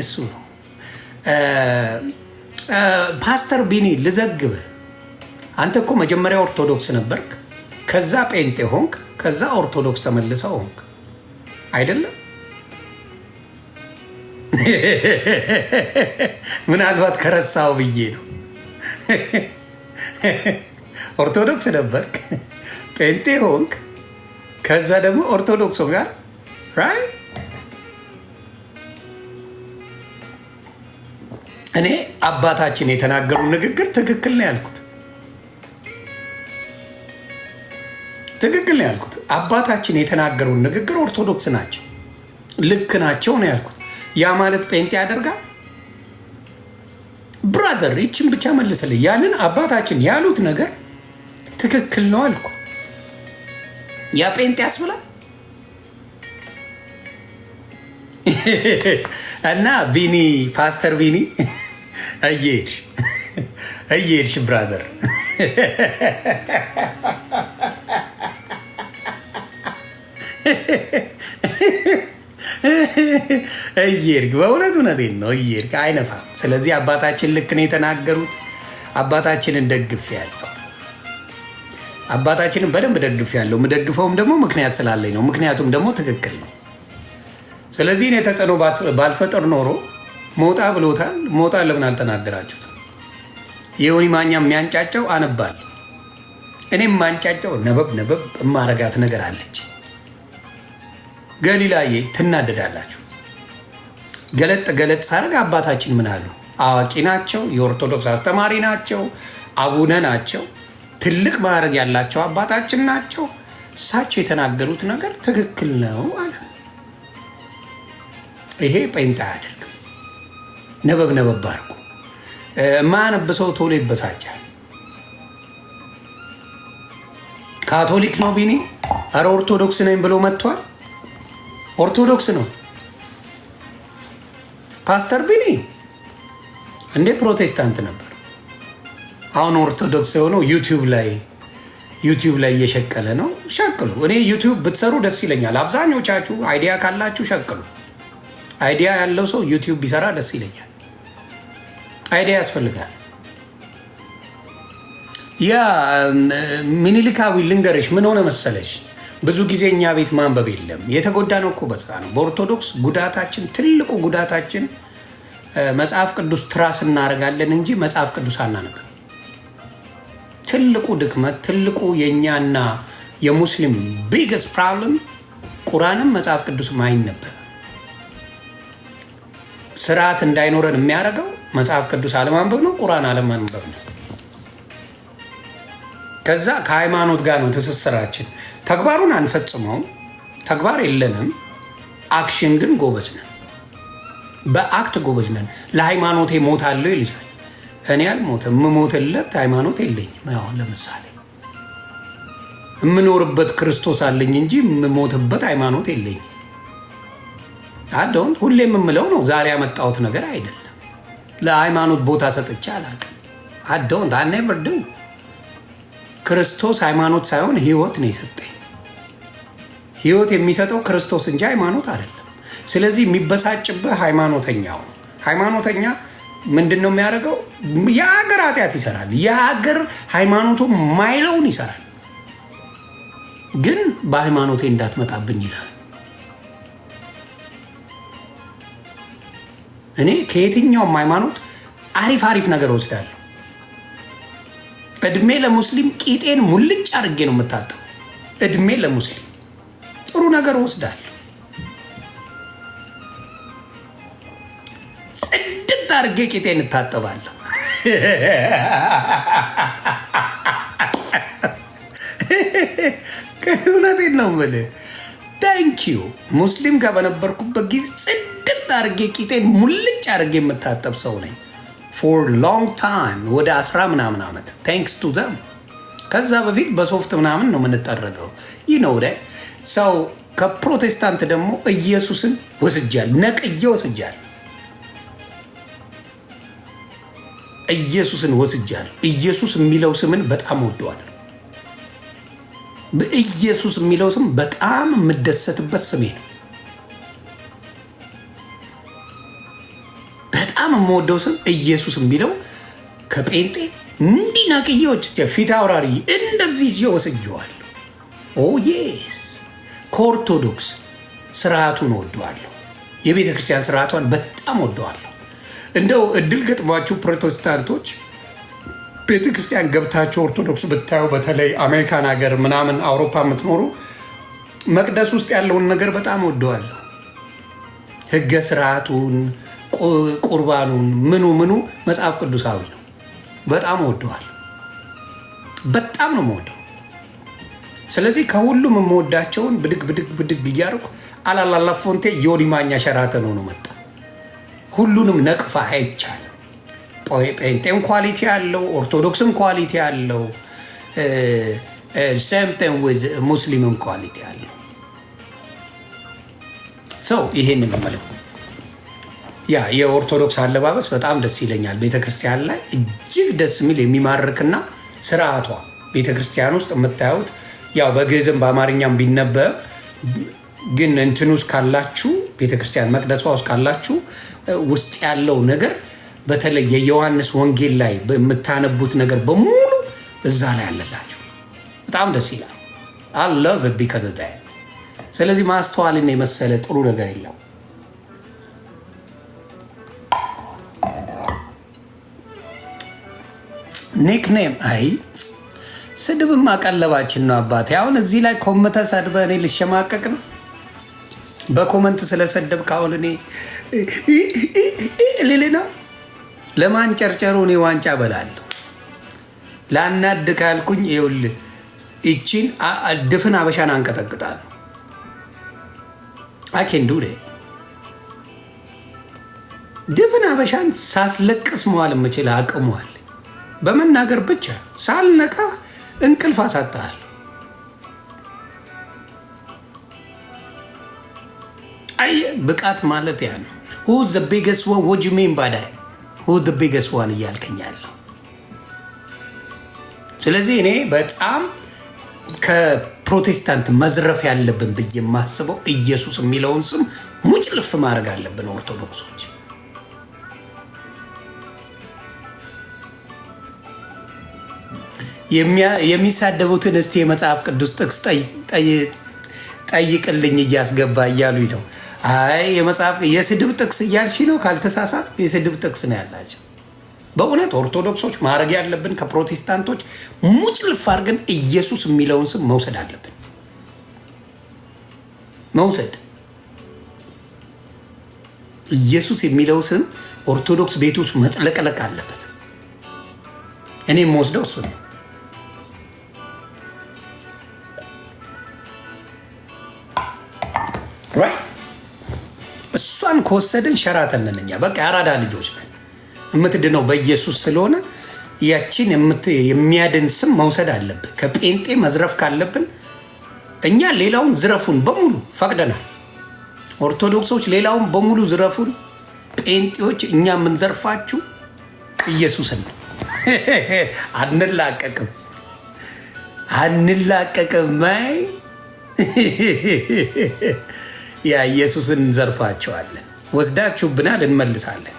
እሱ ነው። ፓስተር ቢኒ ልዘግብ፣ አንተ እኮ መጀመሪያ ኦርቶዶክስ ነበርክ፣ ከዛ ጴንጤ ሆንክ፣ ከዛ ኦርቶዶክስ ተመልሰው ሆንክ አይደለም? ምናልባት ከረሳው ብዬ ነው። ኦርቶዶክስ ነበርክ፣ ጴንጤ ሆንክ፣ ከዛ ደግሞ ኦርቶዶክስ ጋር ራይት። እኔ አባታችን የተናገሩ ንግግር ትክክል ነው ያልኩት። ትክክል ነው ያልኩት። አባታችን የተናገሩን ንግግር ኦርቶዶክስ ናቸው፣ ልክ ናቸው ነው ያልኩት። ያ ማለት ጴንጤ ያደርጋል? ብራዘር ይችን ብቻ መልስልኝ። ያንን አባታችን ያሉት ነገር ትክክል ነው አልኩ። ያ ጴንጤ ያስብላል? እና ቢኒ ፓስተር ቢኒ እየሄድሽ ብራዘር እየሄድክ በእውነት እውነቴን ነው እየሄድክ አይነፋም። ስለዚህ አባታችን ልክ ነው የተናገሩት። አባታችንን ደግፍ ያለው አባታችንን በደንብ ደግፍ ያለው የምደግፈውም ደግሞ ምክንያት ስላለኝ ነው። ምክንያቱም ደግሞ ትክክል ነው። ስለዚህ እኔ ተጽዕኖ ባልፈጠር ኖሮ ሞጣ ብሎታል። ሞጣ ለምን አልተናገራችሁት? የዮኒ ማኛ የሚያንጫጨው አነባል። እኔም ማንጫጨው ነበብ እማረጋት ነገር አለች። ገሊላዬ ትናደዳላችሁ። ገለጥ ሳረግ አባታችን ምን አሉ? አዋቂ ናቸው፣ የኦርቶዶክስ አስተማሪ ናቸው፣ አቡነ ናቸው፣ ትልቅ ማዕረግ ያላቸው አባታችን ናቸው። እሳቸው የተናገሩት ነገር ትክክል ነው አለ። ይሄ ጴንጤ አያደርግም። ነበብ አድርጎ ማያነብሰው ቶሎ ይበሳጫል። ካቶሊክ ነው ቢኒ፣ ኧረ ኦርቶዶክስ ነኝ ብሎ መጥቷል። ኦርቶዶክስ ነው ፓስተር ቢኒ እንዴ? ፕሮቴስታንት ነበር። አሁን ኦርቶዶክስ የሆነው ዩቲዩብ ላይ እየሸቀለ ነው። ሸቅሉ። እኔ ዩቲዩብ ብትሰሩ ደስ ይለኛል። አብዛኞቻችሁ አይዲያ ካላችሁ ሸቅሉ። አይዲያ ያለው ሰው ዩቲዩብ ቢሰራ ደስ ይለኛል። አይዲያ ያስፈልጋል። ያ ሚኒሊካዊ ልንገርሽ ምን ሆነ መሰለሽ፣ ብዙ ጊዜ እኛ ቤት ማንበብ የለም። የተጎዳ ነው እኮ በዛ ነው። በኦርቶዶክስ ጉዳታችን፣ ትልቁ ጉዳታችን መጽሐፍ ቅዱስ ትራስ እናደርጋለን እንጂ መጽሐፍ ቅዱስ አናነብም። ትልቁ ድክመት፣ ትልቁ የእኛና የሙስሊም ቢግስት ፕሮብለም ቁርአንም መጽሐፍ ቅዱስም አይነበብም። ስርዓት እንዳይኖረን የሚያደርገው መጽሐፍ ቅዱስ አለማንበብ ነው፣ ቁርአን አለማንበብ ነው። ከዛ ከሃይማኖት ጋር ነው ትስስራችን። ተግባሩን አንፈጽመውም፣ ተግባር የለንም። አክሽን ግን ጎበዝ ነን፣ በአክት ጎበዝ ነን። ለሃይማኖቴ ሞታለሁ ይልሻል። እኔ አልሞትም፣ የምሞትለት ሃይማኖት የለኝም። አሁን ለምሳሌ የምኖርበት ክርስቶስ አለኝ እንጂ የምሞትበት ሃይማኖት የለኝም። አደውን ሁሌ የምምለው ነው፣ ዛሬ ያመጣሁት ነገር አይደለም። ለሃይማኖት ቦታ ሰጥቼ አላውቅም። አደውን ኔቨር ዱ። ክርስቶስ ሃይማኖት ሳይሆን ህይወት ነው የሰጠኝ። ህይወት የሚሰጠው ክርስቶስ እንጂ ሃይማኖት አይደለም። ስለዚህ የሚበሳጭብህ ሃይማኖተኛው። ሃይማኖተኛ ምንድን ነው የሚያደርገው? የሀገር ኃጢአት ይሰራል። የሀገር ሃይማኖቱ ማይለውን ይሰራል። ግን በሃይማኖቴ እንዳትመጣብኝ ይላል። እኔ ከየትኛውም ሃይማኖት አሪፍ ነገር ወስዳለሁ። እድሜ ለሙስሊም ቂጤን ሙልጭ አድርጌ ነው የምታጠው። እድሜ ለሙስሊም ጥሩ ነገር ወስዳለሁ። ጽድት አድርጌ ቂጤን እታጠባለሁ። እውነቴን ነው የምልህ። ታንኪዩ ሙስሊም ጋር በነበርኩበት ጊዜ ጽድት አድርጌ ቂጤን ሙልጭ አድርጌ የምታጠብ ሰው ነኝ። ፎር ሎንግ ታይም ወደ 10 ምናምን ዓመት ታንክስ ቱ ዘም። ከዛ በፊት በሶፍት ምናምን ነው የምንጠረገው። ይህ ነው ሰው። ከፕሮቴስታንት ደግሞ ኢየሱስን ወስጃል፣ ነቅዬ ወስጃል። ኢየሱስን ወስጃል። ኢየሱስ የሚለው ስምን በጣም ወደዋል። በኢየሱስ የሚለው ስም በጣም የምደሰትበት ስሜ ነው። በጣም የምወደው ስም ኢየሱስ የሚለው ከጴንጤ እንዲህ ነቅዬዎች ፊት አውራሪ እንደዚህ ሲወስጀዋል። ኦ የስ ከኦርቶዶክስ ስርዓቱን ወደዋለሁ። የቤተ ክርስቲያን ስርዓቷን በጣም ወደዋለሁ። እንደው እድል ገጥሟችሁ ፕሮቴስታንቶች ቤተ ክርስቲያን ገብታችሁ ኦርቶዶክስ ብታዩ፣ በተለይ አሜሪካን ሀገር ምናምን አውሮፓ የምትኖሩ መቅደስ ውስጥ ያለውን ነገር በጣም ወደዋለሁ። ህገ ስርዓቱን፣ ቁርባኑን፣ ምኑ መጽሐፍ ቅዱሳዊ ነው። በጣም ወደዋለሁ። በጣም ነው የምወደው። ስለዚህ ከሁሉም የምወዳቸውን ብድግ እያደረኩ አላላላ ፎንቴ ዮኒ ማኛ ሸራተን ሆኖ መጣ። ሁሉንም ነቅፋ አይቻልም። ጴንጤም ኳሊቲ አለው፣ ኦርቶዶክስም ኳሊቲ አለው፣ ሰምተን ዊዝ ሙስሊምም ኳሊቲ አለው። ሰው ይሄን መመለኩ ያ የኦርቶዶክስ አለባበስ በጣም ደስ ይለኛል። ቤተክርስቲያን ላይ እጅግ ደስ የሚል የሚማርክና ስርዓቷ ቤተክርስቲያን ውስጥ የምታዩት ያው በግዕዝም በአማርኛም ቢነበብ ግን እንትን ውስጥ ካላችሁ ቤተክርስቲያን መቅደሷ ውስጥ ካላችሁ ውስጥ ያለው ነገር በተለይ የዮሐንስ ወንጌል ላይ የምታነቡት ነገር በሙሉ እዛ ላይ አለላችሁ። በጣም ደስ ይላል። I love it because of that። ስለዚህ ማስተዋልን የመሰለ ጥሩ ነገር የለም። ኒክኔም አይ ስድብማ ቀለባችን ነው አባቴ። አሁን እዚህ ላይ ኮመንት ሰድበ እኔ ልሸማቀቅ ነው። በኮመንት ስለሰደብክ አሁን እኔ ልል ነው። ለማንጨርጨሩ እኔ ዋንጫ በላለሁ። ላናድ ካልኩኝ ይኸውልህ ይቺን ድፍን አበሻን አንቀጠቅጣለሁ። አኬን ዱሬ ድፍን አበሻን ሳስለቅስ መዋል የምችል አቅሟል። በመናገር ብቻ ሳልነቃ እንቅልፍ አሳጣሃል። አይ ብቃት ማለት ያ ነው። who is the biggest one? what do you mean by that? who is the biggest one እያልከኛለሁ። ስለዚህ እኔ በጣም ከፕሮቴስታንት መዝረፍ ያለብን ብዬ የማስበው ኢየሱስ የሚለውን ስም ሙጭልፍ ማድረግ አለብን ኦርቶዶክሶች። የሚሳደቡትን እስቲ የመጽሐፍ ቅዱስ ጥቅስ ጠይቅልኝ እያስገባ እያሉኝ ነው። አይ የመጽሐፍ የስድብ ጥቅስ እያልሽ ነው ካልተሳሳት፣ የስድብ ጥቅስ ነው ያላቸው። በእውነት ኦርቶዶክሶች ማድረግ ያለብን ከፕሮቴስታንቶች ሙጭልፍ አድርገን ኢየሱስ የሚለውን ስም መውሰድ አለብን። መውሰድ ኢየሱስ የሚለው ስም ኦርቶዶክስ ቤት ውስጥ መጥለቅለቅ አለበት። እኔ የምወስደው እሱ ነው። እሷን ከወሰድን ሸራተን ነን እኛ። በቃ የአራዳ ልጆች ነን። የምትድነው በኢየሱስ ስለሆነ ያቺን የሚያድን ስም መውሰድ አለብን። ከጴንጤ መዝረፍ ካለብን እኛ ሌላውን ዝረፉን በሙሉ ፈቅደናል። ኦርቶዶክሶች ሌላውን በሙሉ ዝረፉን። ጴንጤዎች እኛ የምንዘርፋችሁ ኢየሱስን ነው። አንላቀቅም ማይ ያ ኢየሱስን እንዘርፋቸዋለን። ወስዳችሁብናል፣ እንመልሳለን።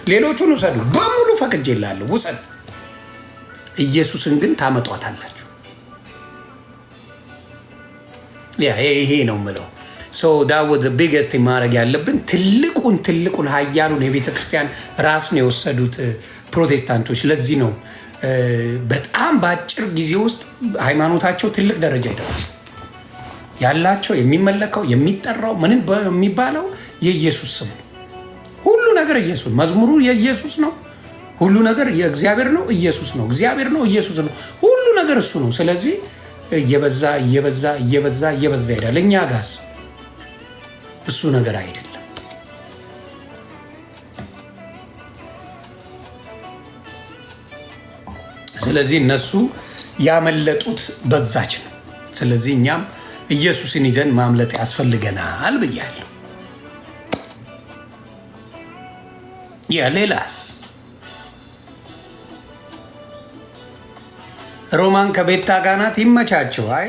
ሌሎቹን ውሰዱ፣ በሙሉ ፈቅጄላለሁ፣ ውሰድ። ኢየሱስን ግን ታመጧታላችሁ። ያ ይሄ ነው የምለው። ሶ ዳት ቢገስት ማድረግ ያለብን ትልቁን ሀያሉን የቤተ ክርስቲያን ራስ ነው የወሰዱት ፕሮቴስታንቶች። ለዚህ ነው በጣም በአጭር ጊዜ ውስጥ ሃይማኖታቸው ትልቅ ደረጃ ይደርሳል። ያላቸው የሚመለከው የሚጠራው ምን የሚባለው የኢየሱስ ስም። ሁሉ ነገር ኢየሱስ፣ መዝሙሩ የኢየሱስ ነው። ሁሉ ነገር የእግዚአብሔር ነው፣ ኢየሱስ ነው። እግዚአብሔር ነው፣ ኢየሱስ ነው። ሁሉ ነገር እሱ ነው። ስለዚህ እየበዛ ይሄዳል። እኛ ጋስ እሱ ነገር አይደለም። ስለዚህ እነሱ ያመለጡት በዛች ነው። ስለዚህ እኛም ኢየሱስን ይዘን ማምለጥ ያስፈልገናል ብያለሁ። ሌላስ ሮማን ከቤታ ጋር ናት። ይመቻቸው። አይ